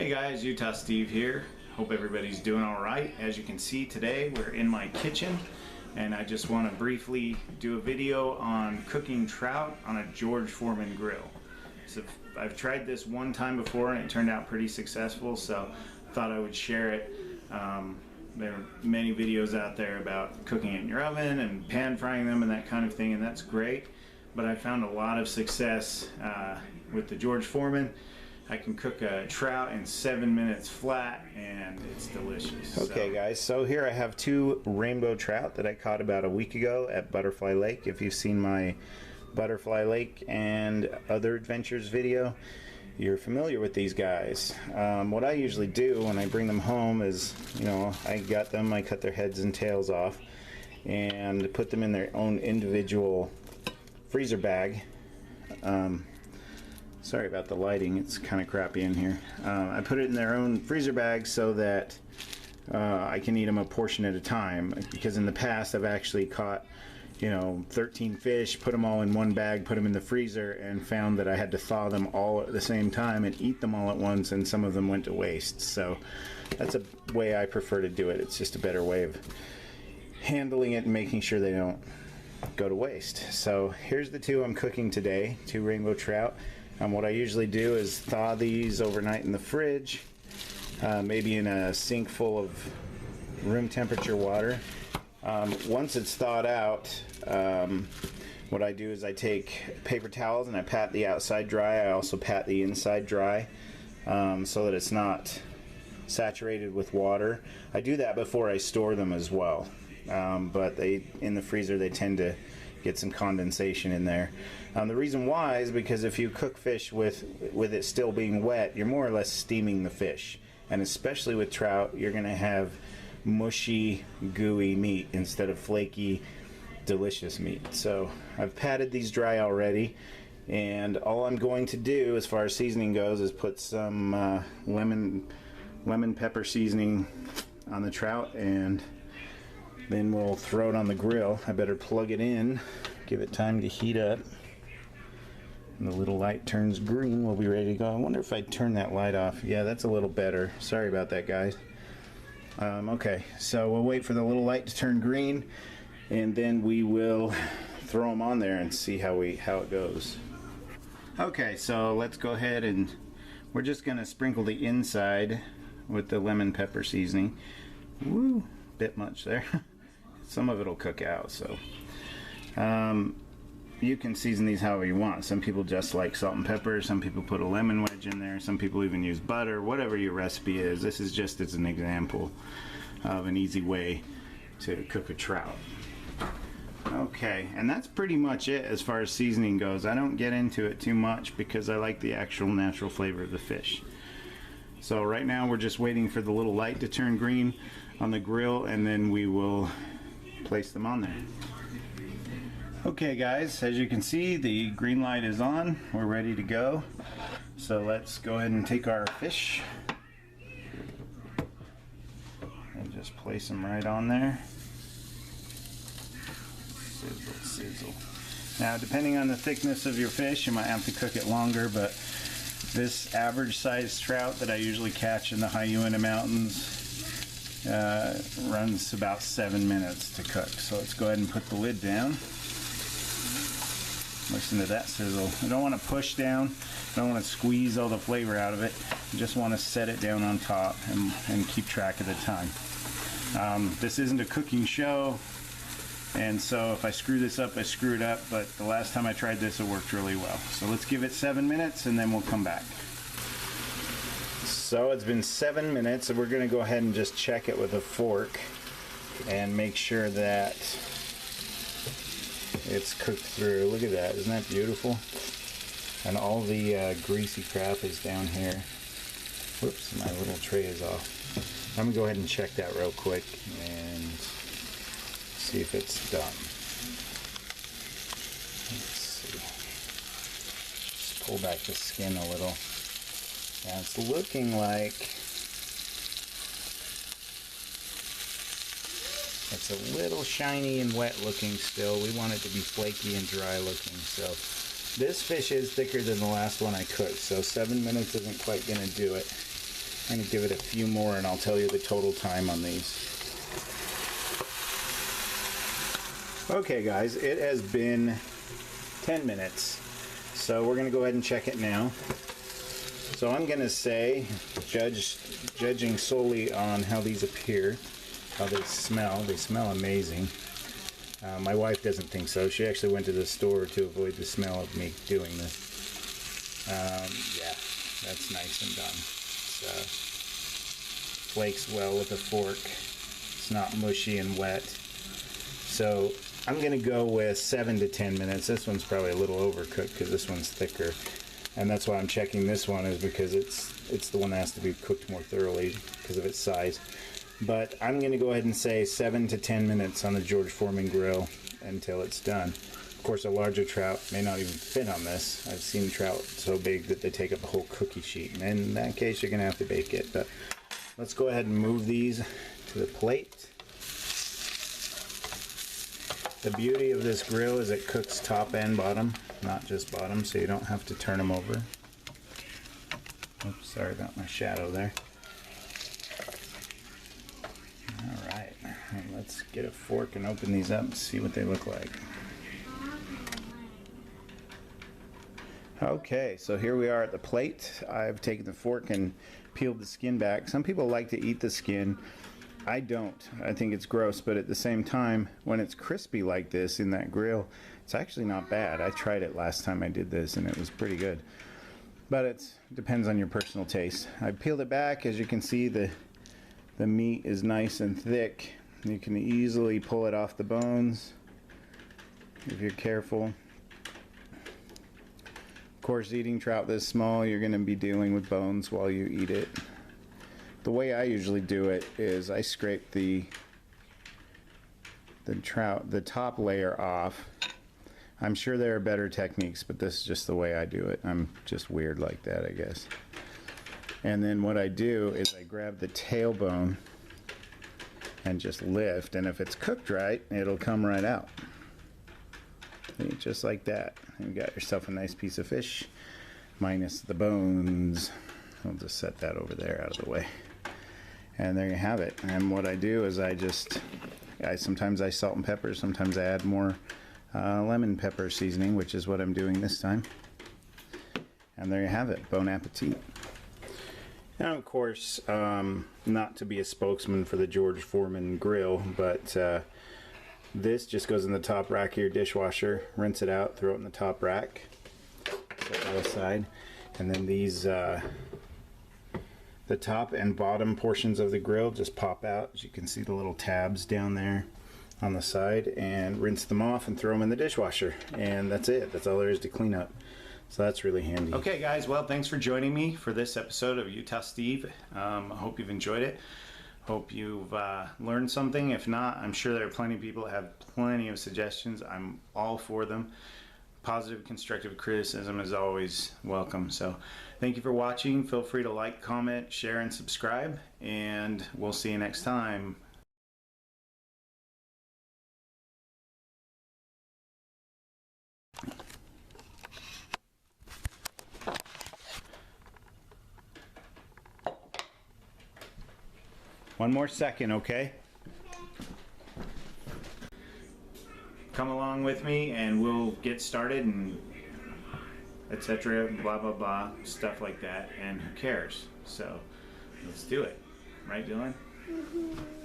Hey guys, Utah Steve here. Hope everybody's doing all right. As you can see today, we're in my kitchen and I just want to briefly do a video on cooking trout on a George Foreman grill. So I've tried this one time before and it turned out pretty successful, so thought I would share it. There are many videos out there about cooking it in your oven and pan frying them and that kind of thing, and that's great, but I found a lot of success with the George Foreman. I can cook a trout in 7 minutes flat and it's delicious. Okay guys, so here I have two rainbow trout that I caught about a week ago at Butterfly Lake. If you've seen my Butterfly Lake and other adventures video, you're familiar with these guys. What I usually do when I bring them home is, I cut their heads and tails off and put them in their own individual freezer bag. Sorry about the lighting, it's kind of crappy in here. I put it in their own freezer bag so that I can eat them a portion at a time, because in the past I've actually caught 13 fish, put them all in one bag, put them in the freezer, and found that I had to thaw them all at the same time and eat them all at once, and some of them went to waste. So that's a way I prefer to do it. It's just a better way of handling it and making sure they don't go to waste. So here's the two I'm cooking today, two rainbow trout. What I usually do is thaw these overnight in the fridge, maybe in a sink full of room temperature water. Once it's thawed out, what I do is I take paper towels and I pat the outside dry. I also pat the inside dry so that it's not saturated with water. I do that before I store them as well, but in the freezer they tend to get some condensation in there. The reason why is because if you cook fish with it still being wet, you're more or less steaming the fish, and especially with trout you're gonna have mushy, gooey meat instead of flaky, delicious meat. So I've patted these dry already, and all I'm going to do as far as seasoning goes is put some lemon pepper seasoning on the trout, and then we'll throw it on the grill. I better plug it in, give it time to heat up. When the little light turns green, we'll be ready to go. I wonder if I turn that light off. Yeah, that's a little better. Sorry about that, guys. Okay, so we'll wait for the little light to turn green, and then we will throw them on there and see how it goes. Okay, so let's go ahead and we're just gonna sprinkle the inside with the lemon pepper seasoning. Woo, bit much there. Some of it will cook out, so you can season these however you want. Some people just like salt and pepper, some people put a lemon wedge in there, some people even use butter, whatever your recipe is. This is just as an example of an easy way to cook a trout. Okay, and that's pretty much it as far as seasoning goes. I don't get into it too much because I like the actual natural flavor of the fish. So right now we're just waiting for the little light to turn green on the grill, and then we will place them on there. Okay guys, as you can see, the green light is on. We're ready to go. So let's go ahead and take our fish and just place them right on there. Sizzle, sizzle. Now, depending on the thickness of your fish, you might have to cook it longer, but this average sized trout that I usually catch in the High Uintas Mountains runs about 7 minutes to cook. So let's go ahead and put the lid down. Listen to that sizzle. I don't want to push down, I don't want to squeeze all the flavor out of it. I just want to set it down on top and keep track of the time. This isn't a cooking show, and so if I screw this up, I screw it up, but the last time I tried this it worked really well. So let's give it 7 minutes and then we'll come back. So it's been 7 minutes, and we're going to go ahead and just check it with a fork and make sure that it's cooked through. Look at that, isn't that beautiful? And all the greasy crap is down here. Whoops, my little tray is off. I'm gonna go ahead and check that real quick and see if it's done. Let's see. Just pull back the skin a little. Now it's looking like it's a little shiny and wet looking still. We want it to be flaky and dry looking. So this fish is thicker than the last one I cooked, so 7 minutes isn't quite going to do it. I'm going to give it a few more and I'll tell you the total time on these. Okay guys, it has been 10 minutes. So we're going to go ahead and check it now. So I'm going to say, judging solely on how these appear, how they smell amazing. My wife doesn't think so. She actually went to the store to avoid the smell of me doing this. Yeah, that's nice and done. Flakes well with a fork. It's not mushy and wet. So I'm going to go with 7 to 10 minutes. This one's probably a little overcooked because this one's thicker. And that's why I'm checking this one, is because it's the one that has to be cooked more thoroughly because of its size. But I'm going to go ahead and say 7 to 10 minutes on the George Foreman grill until it's done. Of course, a larger trout may not even fit on this. I've seen trout so big that they take up a whole cookie sheet. And in that case, you're going to have to bake it. But let's go ahead and move these to the plate. The beauty of this grill is it cooks top and bottom, not just bottom, so you don't have to turn them over. Oops, sorry about my shadow there. Alright, let's get a fork and open these up and see what they look like. Okay, so here we are at the plate. I've taken the fork and peeled the skin back. Some people like to eat the skin. I don't. I think it's gross, but at the same time, when it's crispy like this in that grill, it's actually not bad. I tried it last time I did this and it was pretty good. But it depends on your personal taste. I peeled it back. As you can see, the meat is nice and thick. You can easily pull it off the bones if you're careful. Of course, eating trout this small, you're going to be dealing with bones while you eat it. The way I usually do it is I scrape the top layer off. I'm sure there are better techniques, but this is just the way I do it. I'm just weird like that, I guess. And then what I do is I grab the tailbone and just lift, and if it's cooked right, it'll come right out. See, just like that. And you got yourself a nice piece of fish, minus the bones. I'll just set that over there out of the way. And there you have it. And what I do is sometimes I salt and pepper, sometimes I add more lemon pepper seasoning, which is what I'm doing this time. And there you have it. Bon appetit. Now, of course, not to be a spokesman for the George Foreman grill, but this just goes in the top rack of your dishwasher. Rinse it out, throw it in the top rack, set that aside, and then these the top and bottom portions of the grill just pop out. As you can see, the little tabs down there on the side, and rinse them off and throw them in the dishwasher, and that's it. That's all there is to clean up. So that's really handy. Okay guys, well, thanks for joining me for this episode of Utah Steve. I hope you've enjoyed it. Hope you've learned something. If not, I'm sure there are plenty of people that have plenty of suggestions. I'm all for them. Positive, constructive criticism is always welcome. So thank you for watching. Feel free to like, comment, share, and subscribe, and we'll see you next time. One more second, okay? Come along with me and we'll get started, and etc. blah blah blah, stuff like that, and who cares? So let's do it. Right, Dylan? Mm-hmm.